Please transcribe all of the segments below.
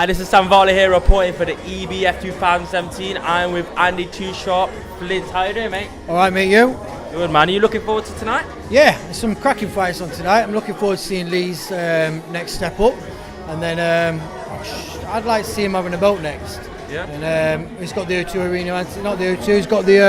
And this is Sam Varley here reporting for the EBF 2017. I'm with Andy Too Sharp. Flint, how you doing, mate? All right, mate, you? Good, man. Are you looking forward to tonight? Yeah, there's some cracking fights on tonight. I'm looking forward to seeing Lee's next step up. And then I'd like to see him having a belt next. Yeah. And he's got the O2 Arena, not the O2, he's got the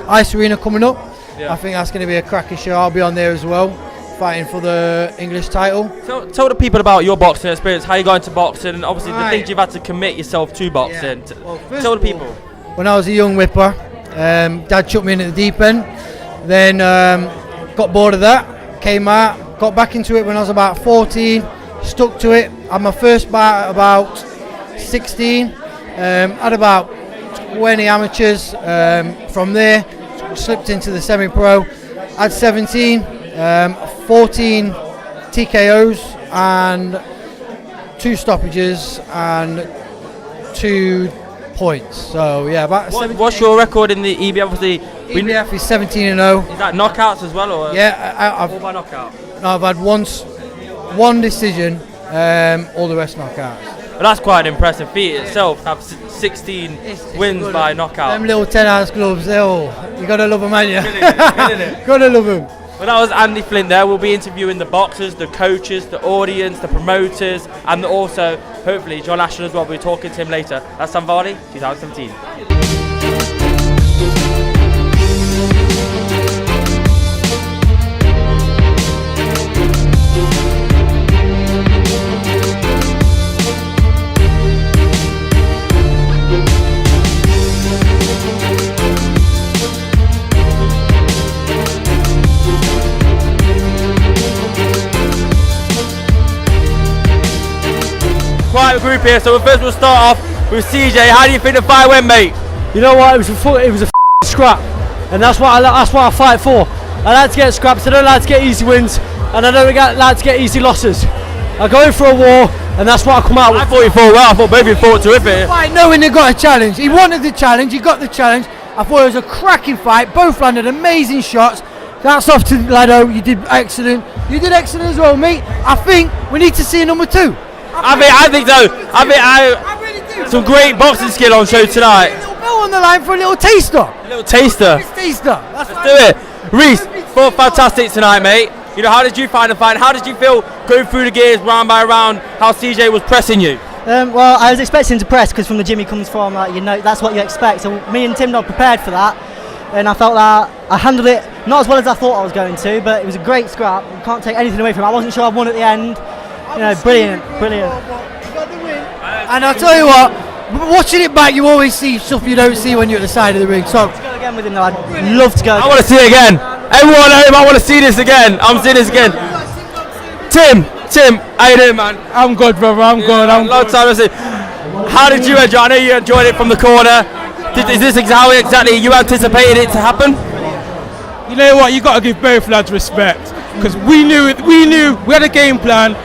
Ice Arena coming up. Yeah. I think that's going to be a cracking show. I'll be on there as well, fighting for the English title. So, tell the people about your boxing experience, how you got into boxing, and obviously the things you've had to commit yourself to boxing. Yeah. Well, tell the people. When I was a young whipper, Dad chucked me in at the deep end. Then got bored of that, came out, got back into it when I was about 14, stuck to it. Had my first bout at about 16, had about 20 amateurs. From there, slipped into the semi-pro, had 17, 14 TKOs and 2 stoppages and 2 points. So yeah, about. What's your record in the EBF? Obviously, EBF is 17-0. Is that knockouts as well, or? Yeah, all by knockout. No, I've had one decision, all the rest knockouts. But that's quite an impressive feat itself. To have 16 wins good. by knockout. Them little 10-ounce gloves, you gotta love them, man. Killing it. Gotta love them. Well, that was Andy Flint there. We'll be interviewing the boxers, the coaches, the audience, the promoters, and also, hopefully, John Ashton as well. We'll be talking to him later. That's Sam Varley, 2017. Quite a group here, so first we'll start off with CJ. How do you think the fight went, mate? You know what? It was a scrap, and that's what I fight for. I like to get scraps. I don't like to get easy wins, and I don't like to get easy losses. I go in for a war, and that's what I come out with. I thought you fought well. I thought both of you fought terrific. Fight knowing they got a challenge. He wanted the challenge. He got the challenge. I thought it was a cracking fight. Both landed amazing shots. That's off to Lado. You did excellent. You did excellent as well, mate. I think we need to see a number 2. I think so. I really do. Some great boxing skill on show tonight. A little bell on the line for a little taster. A little taster. Let's do it. Reese, fought fantastic tonight, mate. You know, how did you find the fight? How did you feel going through the gears round by round? How CJ was pressing you? Well, I was expecting to press because from the gym he comes from, that's what you expect. So me and Tim not prepared for that, and I felt that I handled it not as well as I thought I was going to, but it was a great scrap. You can't take anything away from it. I wasn't sure I won at the end. Brilliant. And I'll tell you what, watching it back, you always see stuff you don't see when you're at the side of the ring. So let's go again with him though. I'd love to go. I want to see it again. Everyone at home, I want to see this again. I'm seeing this again. Tim, how you doing, man? I'm good, brother. I'm good. Long time to see. How did you enjoy? I know you enjoyed it from the corner. Is this how exactly you anticipated it to happen? You know what? You got to give both lads respect because we knew we had a game plan.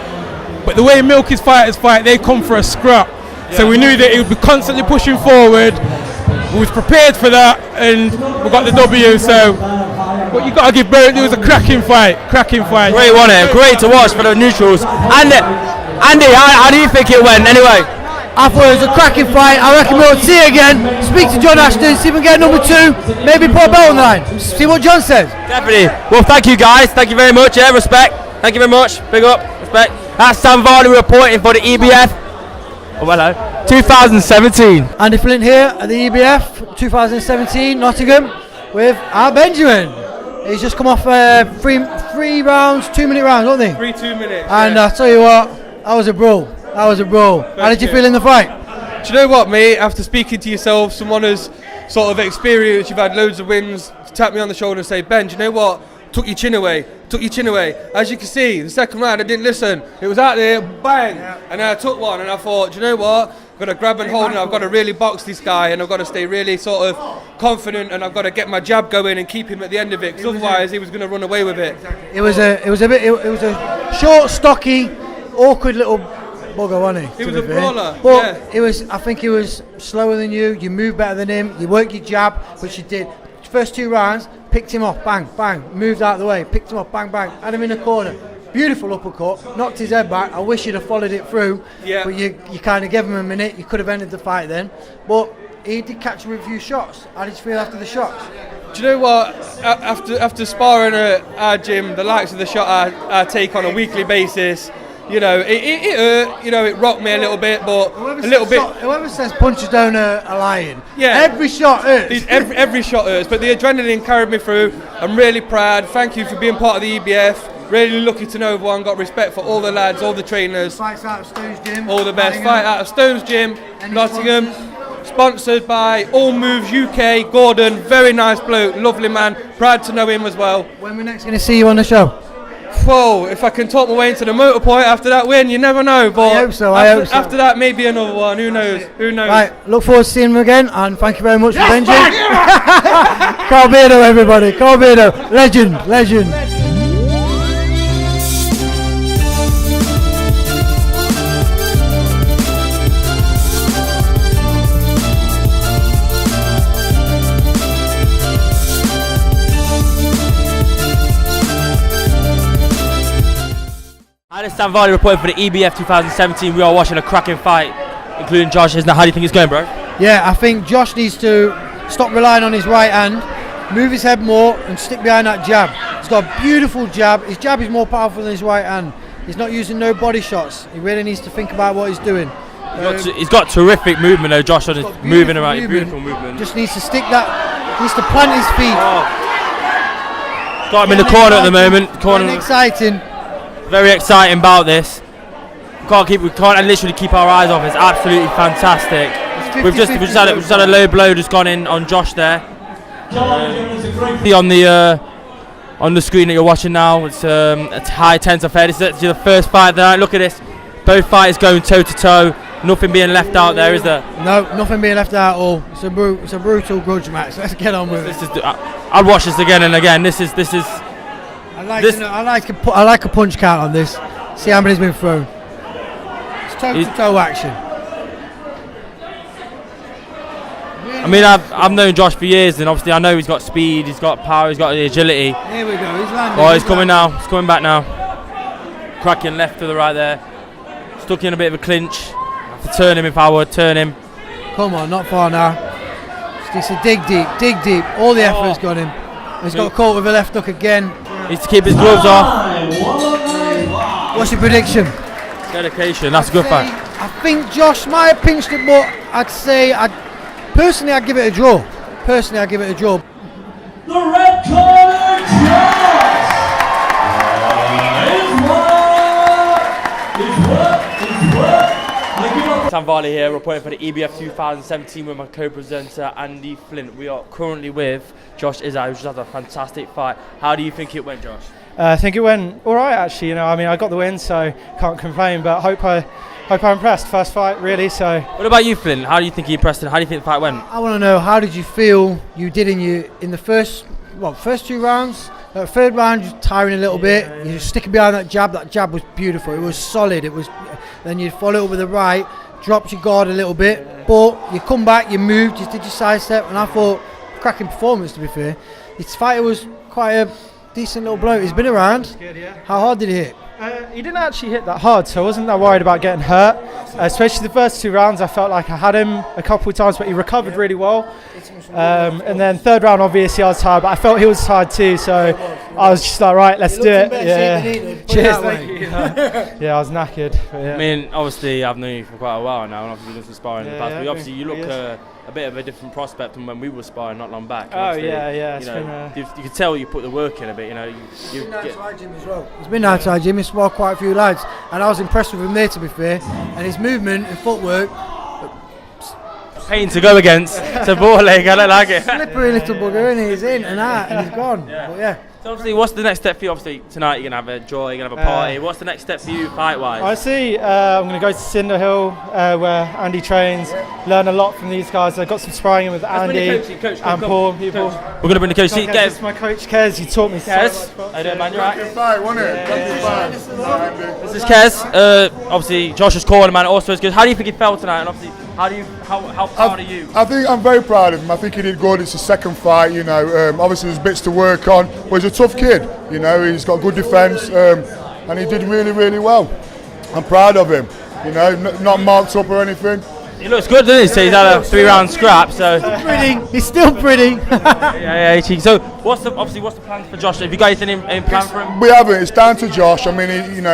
But the way Milky's fighters fight, they come for a scrap. Yeah. So we knew that he would be constantly pushing forward. We was prepared for that, and we got the W. So, but you got to give both. It was a cracking fight. Great, wasn't it? Great to watch for the neutrals. Andy, how do you think it went? Anyway, I thought it was a cracking fight. I reckon we'll see it again. Speak to John Ashton, see if we can get number 2. Maybe put a belt on the line. See what John says. Definitely. Well, thank you guys. Thank you very much. Yeah, respect. Thank you very much. Big up. Respect. That's Sam Varley reporting for the EBF. Oh, hello. 2017. Andy Flint here at the EBF 2017 Nottingham with our Benjamin. He's just come off 3 rounds, 2-minute rounds, wasn't he? 3 2-minutes. And I'll tell you what, that was a brawl. How did you feel in the fight? Do you know what, mate? After speaking to yourself, someone has sort of experienced, you've had loads of wins, tap me on the shoulder and say, Ben, do you know what? Took your chin away. As you can see, the second round I didn't listen. It was out there, bang, and then I took one and I thought, do you know what? I've got to grab and hold and I've got to really box this guy and I've got to stay really sort of confident and I've got to get my jab going and keep him at the end of it because otherwise he was going to run away with it. It was a short, stocky, awkward little bugger, wasn't he? He was a brawler. But I think he was slower than you. You moved better than him. You worked your jab, which you did. First 2 rounds, picked him off, bang, bang, moved out of the way, picked him off, bang, bang, had him in the corner, beautiful uppercut, knocked his head back. I wish he'd have followed it through, but you kind of gave him a minute. You could have ended the fight then, but he did catch him with a few shots. How did you feel after the shots? Do you know what? After sparring at our gym, the likes of the shot I take on a weekly basis, you know, it hurt. You know, it rocked me a little bit, but Whoever says punches don't hurt are lying. Yeah, every shot hurts. Every shot hurts, but the adrenaline carried me through. I'm really proud. Thank you for being part of the EBF. Really lucky to know everyone. Got respect for all the lads, all the trainers. Fights out of Stone's Gym. All the best. Fight out of Stone's Gym, Nottingham. Sponsored by All Moves UK. Gordon, very nice bloke, lovely man. Proud to know him as well. When we're next going to see you on the show? Whoa, if I can talk my way into the motor point after that win, you never know. But I hope so. After that, maybe another one. Who knows? Who knows? Right, look forward to seeing him again, and thank you very much for Benji. Carl Beardo, everybody. Carl Beardo, legend. Hi, this is Sam Varley reporting for the EBF 2017. We are watching a cracking fight, including Josh. How do you think it's going, bro? Yeah, I think Josh needs to stop relying on his right hand, move his head more, and stick behind that jab. He's got a beautiful jab. His jab is more powerful than his right hand. He's not using no body shots. He really needs to think about what he's doing. He's got terrific movement, though, Josh. On his moving around, beautiful movement. Just needs to stick that. Needs to plant his feet. Got him in the corner at the moment. Corner. Exciting. Very exciting about this. We can't literally keep our eyes off. It's absolutely fantastic. We've just had a low blow just gone in on Josh there. On the screen that you're watching now, it's high tense affair. This is actually the first fight of the night. Look at this. Both fighters going toe to toe. Nothing being left out there, is there? No, nothing being left out at all. It's a brutal grudge match. Let's get on with it. I'll watch this again and again. This is. I like a punch count on this. See how many's been thrown. It's toe-to-toe action. I mean, I've known Josh for years, and obviously I know he's got speed, he's got power, he's got the agility. Here we go. He's landing. Oh, he's coming now. He's coming back now. Cracking left to the right there. Stuck in a bit of a clinch. Have to turn him if I would. Turn him. Come on, not far now. Just a dig deep. All the effort's got him. He's got caught with a left hook again. Needs to keep his gloves off. What's your prediction? Dedication, that's a good fight. I think Josh might have pinched it, but personally I'd give it a draw. The red corner, Josh! Is what? Sam Varley here, reporting for the EBF 2017 with my co-presenter Andy Flint. We are currently with Josh Izzo, who just had a fantastic fight. How do you think it went, Josh? I think it went all right, actually. You know, I mean, I got the win, so can't complain. But hope I impressed. First fight, really. So. What about you, Flint? How do you think you impressed, and how do you think the fight went? I want to know, how did you feel you did in the first two rounds? Third round, you're tiring a little bit. You're sticking behind that jab. That jab was beautiful. It was solid. Then you follow it with the right, dropped your guard a little bit, but you come back, you moved, you did your side step, and I thought cracking performance. To be fair, this fighter was quite a decent little bloke. He's been around. Good, yeah. How hard did he hit? He didn't actually hit that hard, so I wasn't that worried about getting hurt. Especially the first two rounds, I felt like I had him a couple of times, but he recovered really well. And then third round, obviously, I was tired, but I felt he was tired too, so I was just like, right, let's do it. Yeah. Cheers, thank you. Yeah, I was knackered. Yeah. I mean, obviously, I've known you for quite a while now, and obviously, we've been sparring in the past. But obviously, you look a bit of a different prospect from when we were sparring not long back. Oh, yeah. You can tell you put the work in a bit. You know, he's been outside gym as well. He's been outside gym. He's sparred quite a few lads, and I was impressed with him there, to be fair. And his movement and footwork. Pain to go against. It's a ball leg. I don't like it. Slippery little bugger, isn't he? He's in and out, and he's gone. Yeah. But yeah. So obviously, what's the next step for you? Obviously, tonight you're gonna have a draw, you're gonna have a party. What's the next step for you, fight-wise? I see. I'm gonna go to Cinder Hill, where Andy trains. Learn a lot from these guys. I got some sparring with Andy and Paul and people. We're gonna bring the coach. This is my coach, Kez. He taught me so much. How you doing, man? You right? This This is Kez. Obviously, Josh's corner man also is good. How do you think he felt tonight? And obviously, how proud are you? I think I'm very proud of him. I think he did good. It's his second fight, obviously there's bits to work on, but he's a tough kid, he's got good defence. and he did really, really well. I'm proud of him. You know, not marked up or anything. He looks good, doesn't he? So he's had a 3-round scrap. So He's still pretty. yeah. So what's the plans for Josh? Have you got anything in plan for him? We haven't. It's down to Josh. I mean,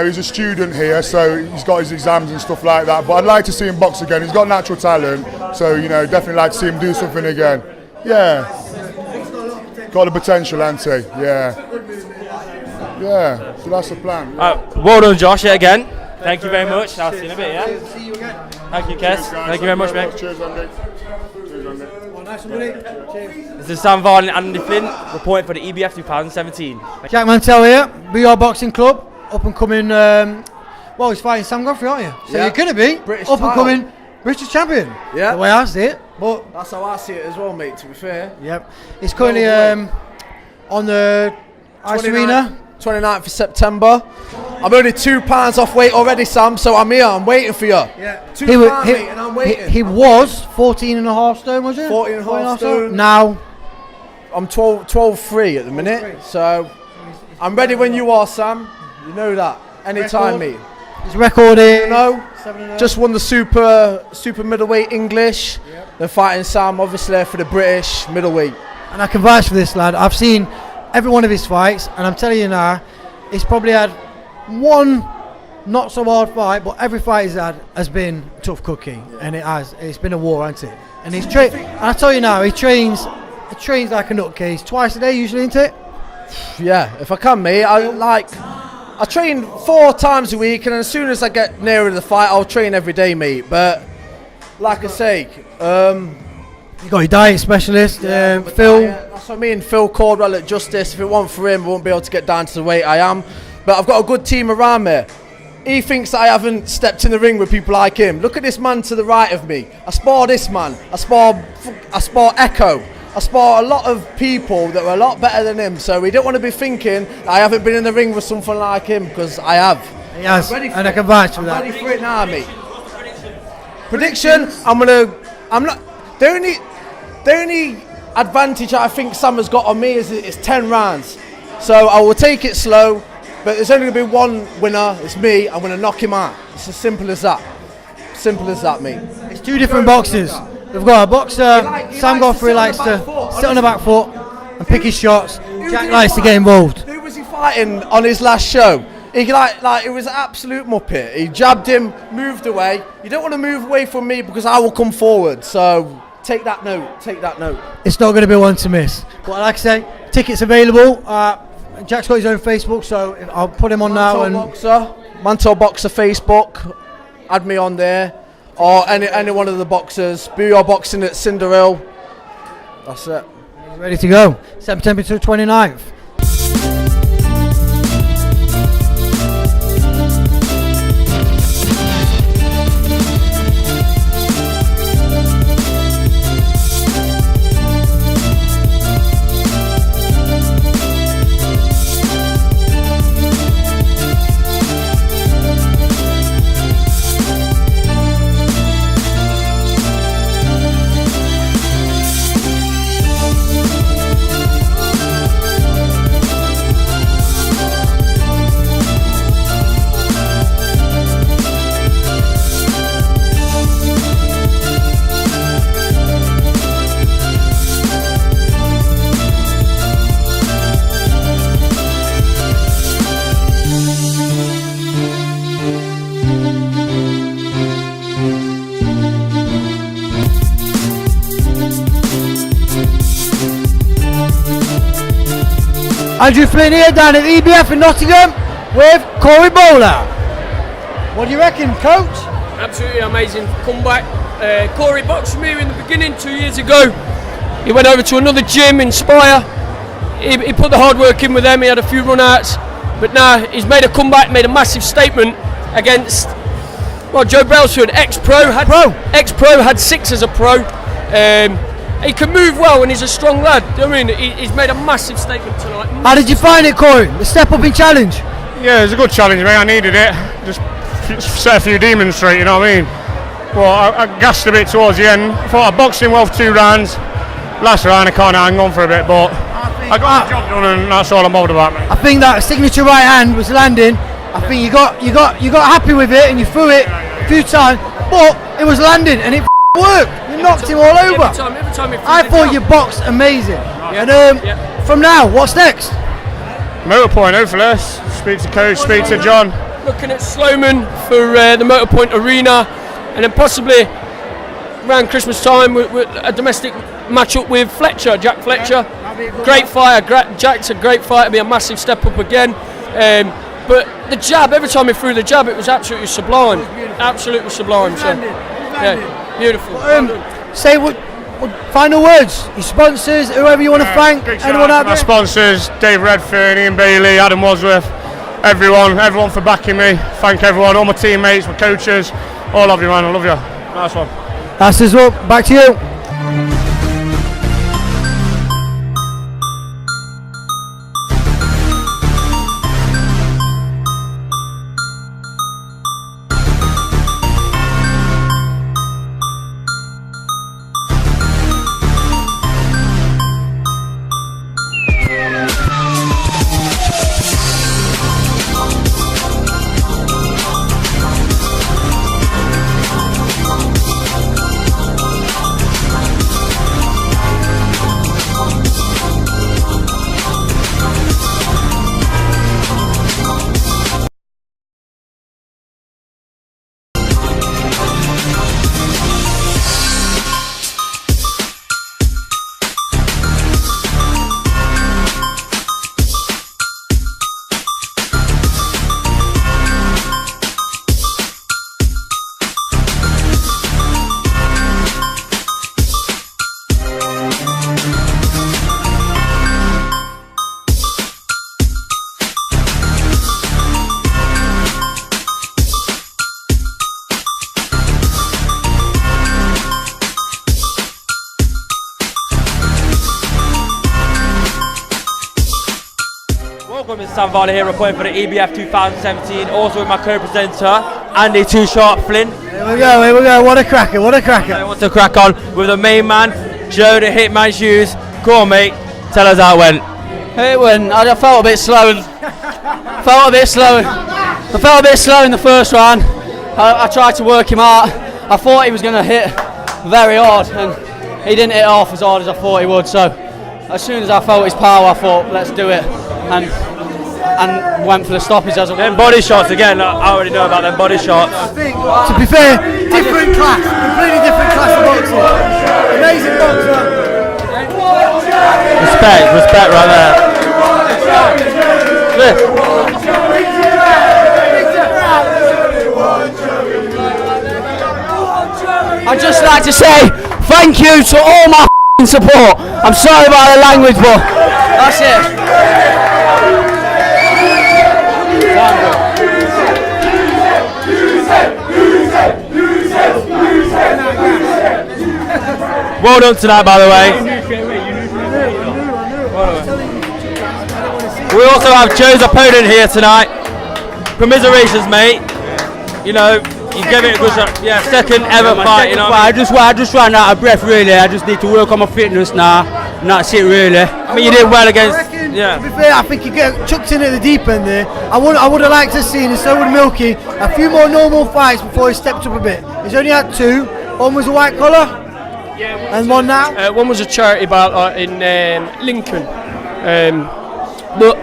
he's a student here, so he's got his exams and stuff like that. But I'd like to see him box again. He's got natural talent, so definitely like to see him do something again. Yeah, got the potential, hasn't he? Yeah. So that's the plan. Well done, Josh, yet again. Thank you very much. I'll see you in a bit, yeah? See you again. Thank you, Kes. Thank you very much, mate. Cheers, Andy. Nice one, buddy. Cheers. This is Sam Varley and Andy Flynn reporting for the EBF 2017. Jack Mantell here, BR Boxing Club, up and coming. He's fighting Sam Godfrey, aren't you? So you're gonna be British up and title. coming British champion. Yeah. The way I see it, but That's how I see it as well, mate, to be fair. yep, it's currently on the Ice Arena. 29th of September. I'm only £2 off weight already, Sam, so I'm here, I'm waiting for you. Yeah. £2, mate, and I'm waiting. He was 14.5 stone, was it? 14.5 stone. Now I'm 12.3 at the minute, so I'm ready when you are, Sam. You know that. Anytime, mate. his record is Just won the super middleweight English. They're fighting Sam, obviously, for the British middleweight. and I can vouch for this lad. I've seen every one of his fights, and I'm telling you now, he's probably had one not so hard fight, but every fight he's had has been tough cookie, and it's been a war, hasn't it? And he's and I tell you now, he trains like a nutcase twice a day usually, isn't it? Yeah, if I can, mate. I train 4 times a week, and as soon as I get nearer the fight, I'll train every day, mate. But like I say, You got your diet specialist, Phil. That's what I mean. Phil Caldwell at Justice. If it weren't for him, I won't be able to get down to the weight I am. But I've got a good team around me. He thinks that I haven't stepped in the ring with people like him. Look at this man to the right of me. I spar this man. I spar Echo. I spar a lot of people that were a lot better than him. So we don't want to be thinking that I haven't been in the ring with something like him, because I have. He has, and I can vouch for that. I'm ready for it now, mate. Prediction: The only advantage I think Sam has got on me is it's 10 rounds. So I will take it slow, but there's only going to be one winner. It's me. I'm going to knock him out. It's as simple as that. Simple as that, mate. It's 2 different boxers. We've got a boxer, Sam Godfrey likes to sit on the back foot and pick his shots. Jack likes to get involved. Who was he fighting on his last show? He it was an absolute muppet. He jabbed him, moved away. You don't want to move away from me because I will come forward. So take that note. Take that note. It's not going to be one to miss. But like I say, tickets available. Jack's got his own Facebook, so I'll put him on now. Mantle Boxer Facebook. Add me on there. Or any one of the boxers. Booyah Boxing at Cinderhill. That's it. He's ready to go. September 29th. Andrew Flynn here down at the EBF in Nottingham with Corey Bowler. What do you reckon, coach? Absolutely amazing comeback. Corey boxed me in the beginning 2 years ago. He went over to another gym, Inspire. He put the hard work in with them. He had a few run-outs, but now he's made a comeback, made a massive statement against Joe Brailsford, ex-pro. Ex-pro, had 6 as a pro. He can move well and he's a strong lad. I mean, he's made a massive statement tonight. How did you find it, Corey? The step up in challenge? Yeah, it was a good challenge, mate. I needed it. Just set a few demons straight, you know what I mean? Well, I gassed a bit towards the end. I thought I boxed him well for 2 rounds. Last round I kind of hang on for a bit, but I got the job done and that's all I'm bothered about, mate. I think that signature right hand was landing, I think you got happy with it and you threw it a few times, but it was landing and it worked. You knocked him all over. Every time I thought you boxed amazing. And from now, what's next? Motorpoint, hopefully. Speak to coach, speak to John. Looking at Sloman for the Motorpoint Arena, and then possibly around Christmas time with a domestic match-up with Fletcher, Jack Fletcher. Great fighter, Jack's a great fighter, it'll be a massive step up again. But the jab, every time he threw the jab, it was absolutely sublime. Absolutely sublime. So, yeah, beautiful. Say what final words, your sponsors, whoever you want to thank, anyone out there? My sponsors, Dave Redfern, Ian Bailey, Adam Wadsworth, everyone for backing me. Thank everyone, all my teammates, my coaches, all of you, man. I love you. Nice one. That's as well. Back to you. Welcome, Mr. Sam Varley here, reporting for the EBF 2017, also with my co-presenter, Andy Too Sharp Flynn. Here we go, what a cracker. I want to crack on with the main man, Joe the Hitman Hughes. Go on, mate, tell us how it went. It went, I felt a bit slow. I felt a bit slow in the first round. I tried to work him out. I thought he was going to hit very hard, and he didn't hit off as hard as I thought he would, so as soon as I felt his power, I thought, let's do it, and went for the stoppage as well. Them body shots again, I already know about them body shots. I think, to be fair, different class, completely different class of boxing. Amazing boxer. Respect right there. I'd just like to say thank you to all my support. I'm sorry about the language, but that's it. Well done tonight, by the way. We also have Joe's opponent here tonight. Commiserations, mate. You know, you gave it a good shot. Yeah, second ever fight. You know, I just ran out of breath. Really, I just need to work on my fitness now. And that's it, really. I mean, you did well against. Yeah. To be fair, I think you get chucked in at the deep end there. I would have liked to see, and so would Milky, a few more normal fights before he stepped up a bit. He's only had two. One was a white collar, and one now. One was a charity bout in Lincoln. But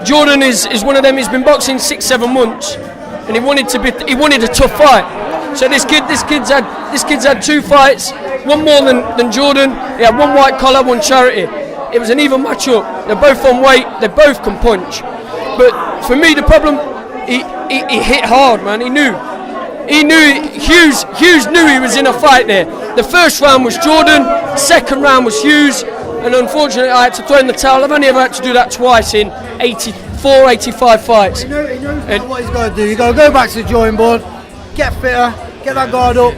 Jordan is one of them. He's been boxing 6-7 months, and he wanted a tough fight. So this kid's had two fights, one more than Jordan. He had one white collar, one charity. It was an even match-up. They're both on weight. They both can punch. But for me, the problem, he hit hard, man. He knew. Hughes knew he was in a fight there. The first round was Jordan. Second round was Hughes. And unfortunately, I had to throw in the towel. I've only ever had to do that twice in 84, 85 fights. He knows what he's got to do. You've got to go back to the drawing board, get fitter, get that guard up,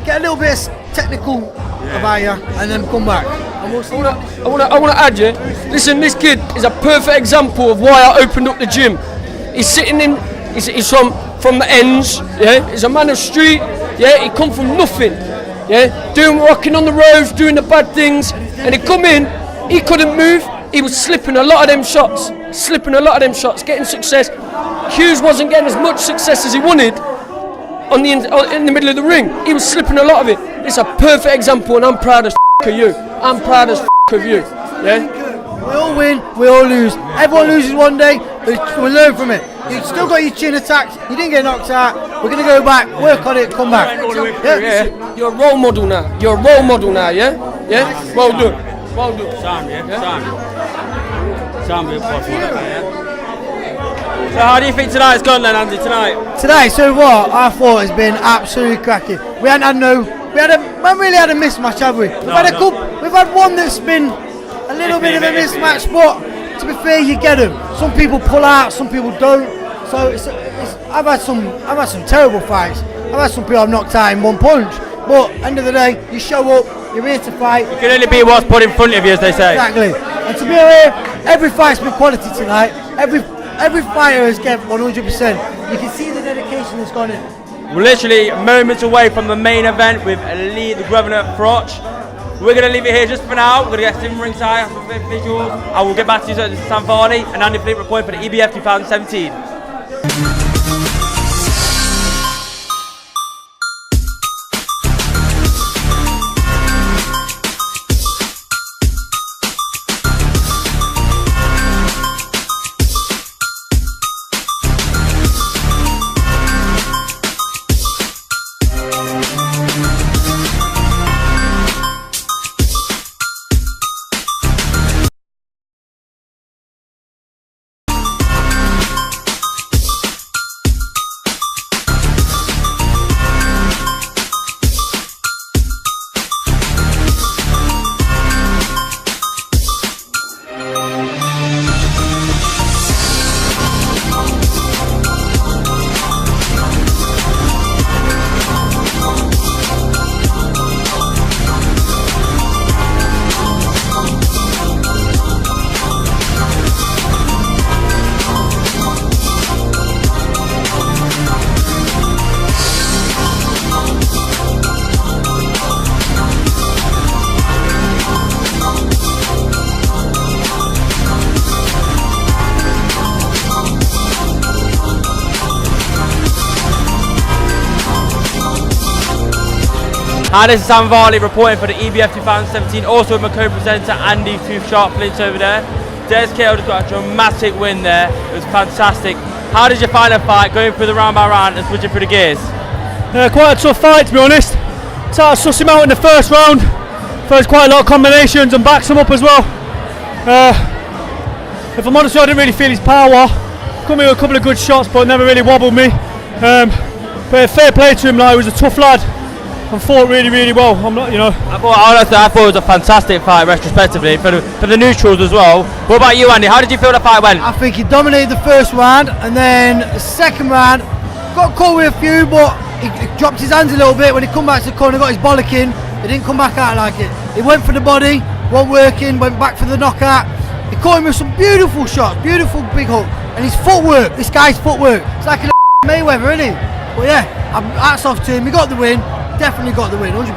get a little bit of technical about you, and then come back. I want to add you. Listen, this kid is a perfect example of why I opened up the gym. He's sitting in. He's from the ends. Yeah, he's a man of street. Yeah, he come from nothing. Yeah, rocking on the roads, doing the bad things, and he come in. He couldn't move. he was slipping a lot of them shots, getting success. Hughes wasn't getting as much success as he wanted in the middle of the ring. He was slipping a lot of it. It's a perfect example, and I'm proud as of you. I'm proud as of you. Yeah. We all win, we all lose. Everyone loses one day, we learn from it. You still got your chin attacked, you didn't get knocked out. We're going to go back, work on it, come back. Yeah. You're a role model now. Yeah? Yeah? Well done. Well done. So how do you think tonight's gone then, Andy, Tonight, so what? I thought it's been absolutely cracking. We haven't really had a mismatch, have we? We've had one that's been a little bit of a mismatch, but to be fair, you get them. Some people pull out, some people don't. So I've had some terrible fights. I've had some people I've knocked out in one punch. But end of the day, you show up, you're here to fight. You can only be what's put in front of you, as they say. Exactly. And to be here, every fight's been quality tonight. Every fighter has given 100%. You can see the dedication that's gone in. We're literally moments away from the main event with Lee the Governor Froch. We're going to leave it here just for now. We're going to get Sim ringside for visuals. I will get back to you at Sam Varney and Andy Fleet reporting for the EBF 2017. Hi, this is Sam Varley reporting for the EBF 2017, also with my co-presenter Andy Tooth Sharp Flint over there. Des KO just got a dramatic win there, it was fantastic. How did you find the fight, going through the round by round and switching through the gears? Quite a tough fight, to be honest. So I sussed him out in the first round. There's quite a lot of combinations and backs him up as well. If I'm honest, I didn't really feel his power. Come in with a couple of good shots, but never really wobbled me. But fair play to him, like, he was a tough lad and fought really, really well. I thought it was a fantastic fight retrospectively for the neutrals as well. What about you, Andy? How did you feel the fight went? I think he dominated the first round, and then the second round got caught with a few, but he dropped his hands a little bit when he come back to the corner, got his bollock in. He didn't come back out like it. He went for the body, wasn't working, went back for the knockout. He caught him with some beautiful shots, beautiful big hook, and his footwork. This guy's footwork. It's like a Mayweather, isn't he? But yeah, hats off to him. He got the win. Definitely got the win, 100%.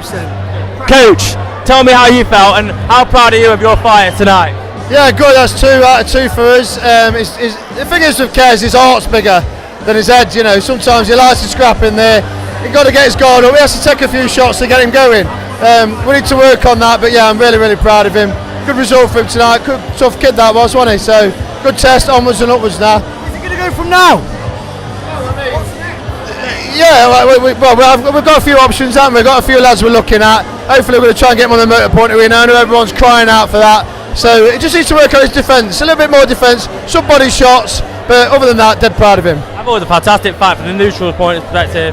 Coach, tell me how you felt and how proud are you of your fight tonight? Yeah, good. That's 2 out of 2 for us. The thing is with Kez, his heart's bigger than his head. You know, sometimes he likes to scrap in there. You've got to get his guard up. He has to take a few shots to get him going. We need to work on that. But yeah, I'm really, really proud of him. Good result for him tonight. Good, tough kid that was, wasn't he? So good test, onwards and upwards now. Is he going to go from now? Yeah, we've got a few options, haven't we? We've got a few lads we're looking at. Hopefully we're going to try and get him on the motor point arena. I know everyone's crying out for that. So it just needs to work on his defence. A little bit more defence, some body shots, but other than that, dead proud of him. I thought it was a fantastic fight from the neutral point perspective.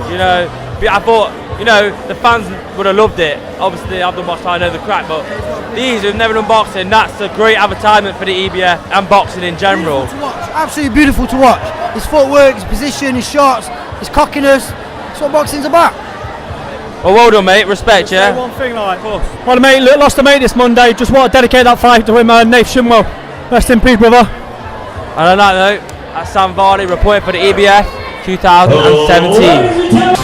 You know, I thought, you know, the fans would have loved it. Obviously, I've done much, I know the crack, but these who've never done boxing, that's a great advertisement for the EBF and boxing in general. Absolutely beautiful to watch. His footwork, his position, his shots, his cockiness. That's what boxing's about. Well done, mate. Respect, yeah. One thing, like, well, mate, lost a mate this Monday. Just want to dedicate that fight to him, Nath Shimwell. Rest in peace, brother. And on that note, that's Sam Varley reporting for the EBF 2017.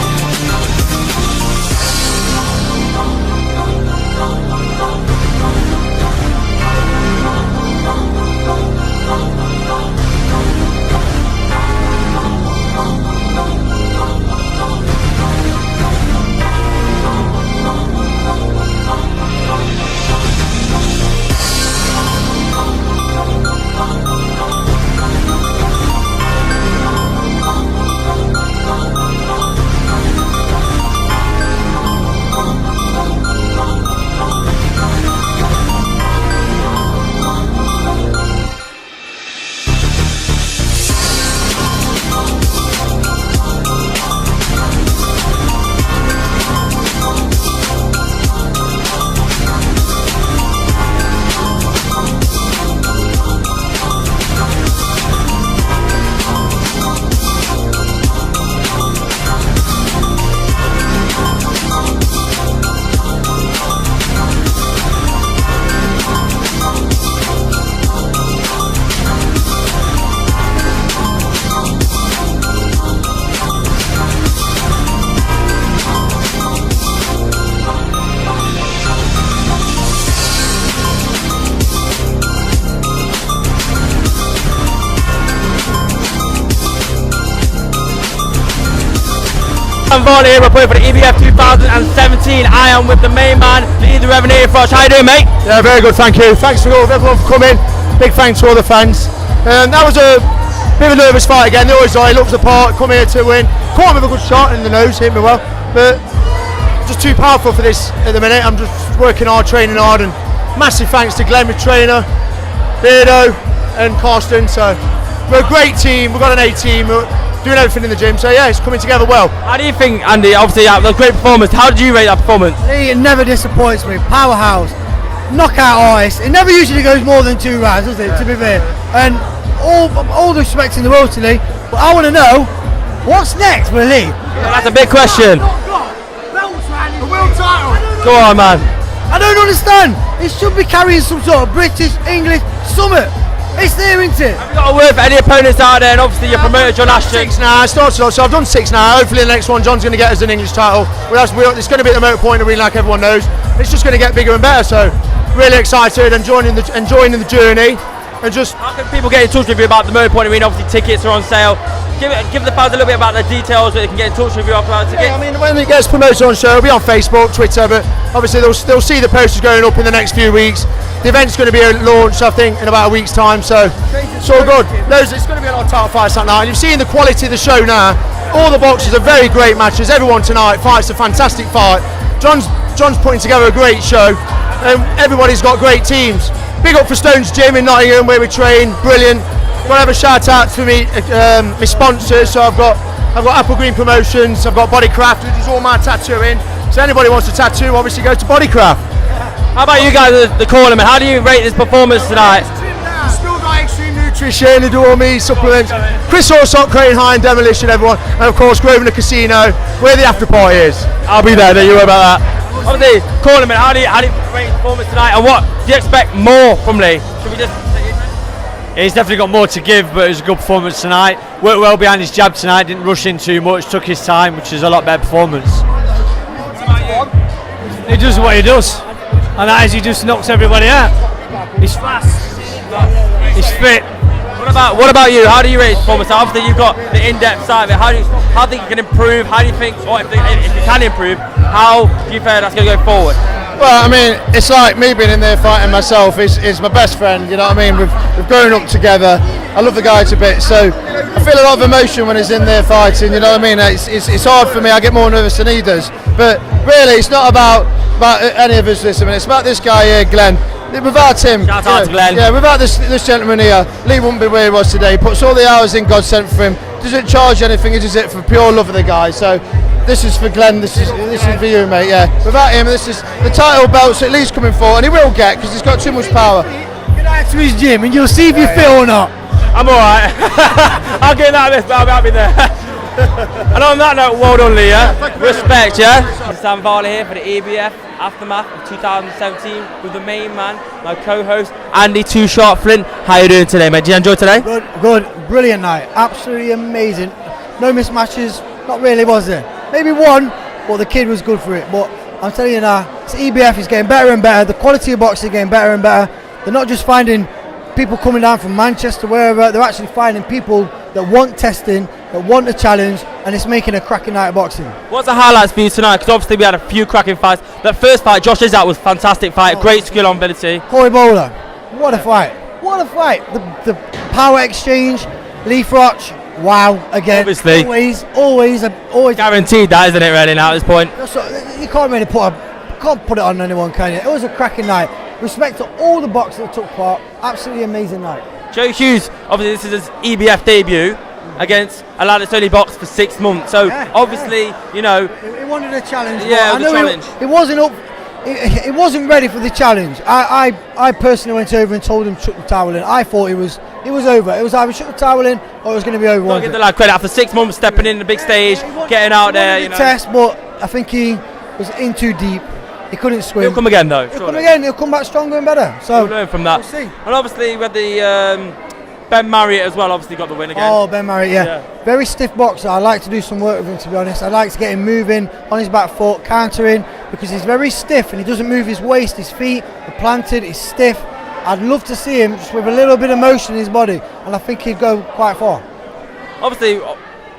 I'm Varley here, reporting for the EBF 2017. I am with the main man, Lee the Revenue Frosh. How you doing, mate? Yeah, very good, thank you. Thanks for everyone for coming. Big thanks to all the fans. That was a bit of a nervous fight again. They always are. He loves the part. Come here to win. Caught him with a good shot in the nose, hit me well. But just too powerful for this at the minute. I'm just working hard, training hard, and massive thanks to Glenn, my trainer, Beardo, and Carsten. So we're a great team. We've got an A team. We're doing everything in the gym. So yeah, it's coming together well. How do you think, Andy? Obviously, that was a great performance. How did you rate that performance? It never disappoints me. Powerhouse, knockout artist. It never usually goes more than 2 rounds, does it? To be fair, and all the respect in the world to Lee. But I want to know what's next for Lee. Yeah, that's a big question. Go on, man. I don't understand. He should be carrying some sort of British, English, summit. It's there, isn't it? Have you got a word for any opponents out there? And obviously, your promoter, John Ashton. 6 now. I started off, so I've done 6 now. Hopefully, the next one, John's going to get us an English title. It's going to be at the Motor Point Arena, like everyone knows. It's just going to get bigger and better. So, really excited and enjoying the journey. And just how can people get in touch with you about the Motor Point Arena? Obviously, tickets are on sale. Give the fans a little bit about the details so they can get in touch with you after that ticket. Yeah, I mean, when it gets promoted on show, it'll be on Facebook, Twitter, but obviously they'll see the posters going up in the next few weeks. The event's going to be launched, I think, in about a week's time, so it's all good. It's going to be a lot of title fights that night. And you've seen the quality of the show now. All the boxers are very great matches. Everyone tonight fights a fantastic fight. John's putting together a great show, and everybody's got great teams. Big up for Stone's Gym in Nottingham where we train, brilliant. Got to have a shout out to me, my sponsors. So I've got Apple Green Promotions, I've got Bodycraft, who does all my tattooing. So anybody wants a tattoo, obviously go to Bodycraft. How about you guys, the cornerman? How do you rate this performance tonight? Still got Extreme Nutrition, they do all me supplements. Chris Allsop, Crane High and Demolition, everyone, and of course Grosvenor Casino, where the after party is. I'll be there. Don't you worry about that. Obviously, cornerman. How do you rate the performance tonight, and what do you expect more from Lee? Should we just? He's definitely got more to give, but it was a good performance tonight. Worked well behind his jab tonight, didn't rush in too much, took his time, which is a lot better performance. He does what he does, and that is he just knocks everybody out. He's fast, he's fit. What about you? How do you rate his performance? Obviously, you've got the in-depth side of it. How do you think you can improve? How do you think, or if you can improve, how do you feel that's going to go forward? Well, I mean, it's like me being in there fighting myself. Is my best friend, you know what I mean? We've grown up together. I love the guy a bit, so I feel a lot of emotion when he's in there fighting, you know what I mean? It's hard for me, I get more nervous than he does. But really, it's not about any of us this, I mean, it's about this guy here, Glenn. Without him, shout out to Glenn. Yeah, without this gentleman here, Lee wouldn't be where he was today. He puts all the hours in God sent for him, doesn't charge anything, he does it for pure love of the guy. So this is for Glenn, this is for you, mate, yeah. Without him, this is the title belts that Lee's coming for, and he will get, because he's got too much power. Get out to his gym and you'll see if you're fit or not. I'm alright. I'll get out of this, but I'll be there. And on that note, well done, Lee, yeah? Respect, yeah? Sam Varley here for the EBF Aftermath of 2017 with the main man, my co-host, Andy Too Sharp Flint. How you doing today, mate? Did you enjoy today? Good, brilliant night, absolutely amazing. No mismatches, not really, was there? Maybe one, but the kid was good for it. But I'm telling you now, it's EBF is getting better and better. The quality of boxing is getting better and better. They're not just finding people coming down from Manchester, wherever. They're actually finding people that want testing, that want a challenge, and it's making a cracking night of boxing. What's the highlights for you tonight? Because obviously we had a few cracking fights. That first fight, Josh Izzat, was a fantastic fight, great skill on ability. Corey Bowler, what a fight! What a fight! The power exchange, Lee Froch, wow, again. Obviously. Always. Guaranteed that, isn't it, really, now at this point? You can't really put it on anyone, can you? It was a cracking night. Respect to all the boxers that took part. Absolutely amazing night. Joe Hughes, obviously this is his EBF debut against a lad that's only boxed for 6 months. So obviously, you know, he wanted a challenge. Yeah, the challenge. It wasn't up. It wasn't ready for the challenge. I personally went over and told him to chuck the towel in. I thought it was over. It was either chuck the towel in or it was going to be over. Don't give the lad credit after 6 months stepping in the big stage, getting out there. You know. Test, but I think he was in too deep. He couldn't swim. He'll come again though. He'll come again. He'll come back stronger and better. So we'll learn from that. We'll see. And obviously we had the Ben Marriott as well. Obviously got the win again. Oh, Ben Marriott, yeah. Very stiff boxer. I like to do some work with him, to be honest. I like to get him moving on his back foot, countering, because he's very stiff and he doesn't move his waist, his feet are planted. He's stiff. I'd love to see him just with a little bit of motion in his body, and I think he'd go quite far. Obviously,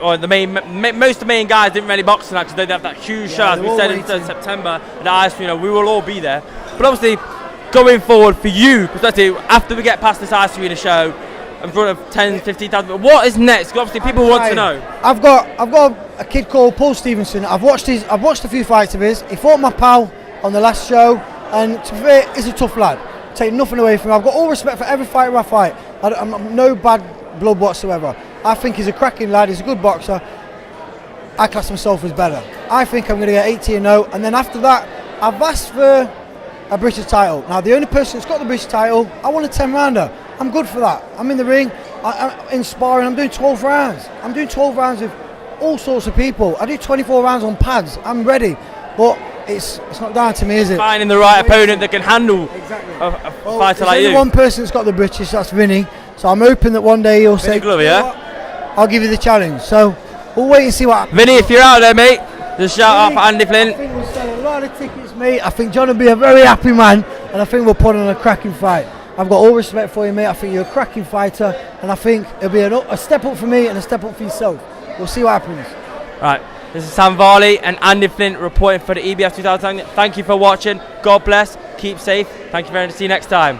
or most of the main guys didn't really box tonight because they have that huge show, as we said in September at the ice. We will all be there. But obviously, going forward for you, especially after we get past this ice arena show, in front of 10, 15,000, what is next? Obviously, people want to know. I've got a kid called Paul Stevenson. I've watched a few fights of his. He fought my pal on the last show, and to be fair, he's a tough lad. Take nothing away from him. I've got all respect for every fighter I fight. I'm no bad blood whatsoever. I think he's a cracking lad. He's a good boxer. I class myself as better. I think I'm going to get 80-0, and then after that, I've asked for a British title. Now, the only person that's got the British title, I want a 10-rounder. I'm good for that. I'm in the ring, I'm in sparring, I'm doing 12 rounds. I'm doing 12 rounds with all sorts of people. I do 24 rounds on pads. I'm ready. But it's not down to me, is it? Finding the right opponent that can handle a fighter like you. There's only one person that's got the British, that's Vinny. So I'm hoping that one day he'll say, Glover, yeah? I'll give you the challenge. So we'll wait and see what happens. Vinny, if you're out there, mate, just shout out for Andy Flint. I think we'll sell a lot of tickets, mate. I think John will be a very happy man, and I think we'll put on a cracking fight. I've got all respect for you, mate. I think you're a cracking fighter, and I think it'll be a step up for me and a step up for yourself. We'll see what happens. Right, this is Sam Varley and Andy Flint reporting for the EBF 2000. Thank you for watching. God bless. Keep safe. Thank you very much. See you next time.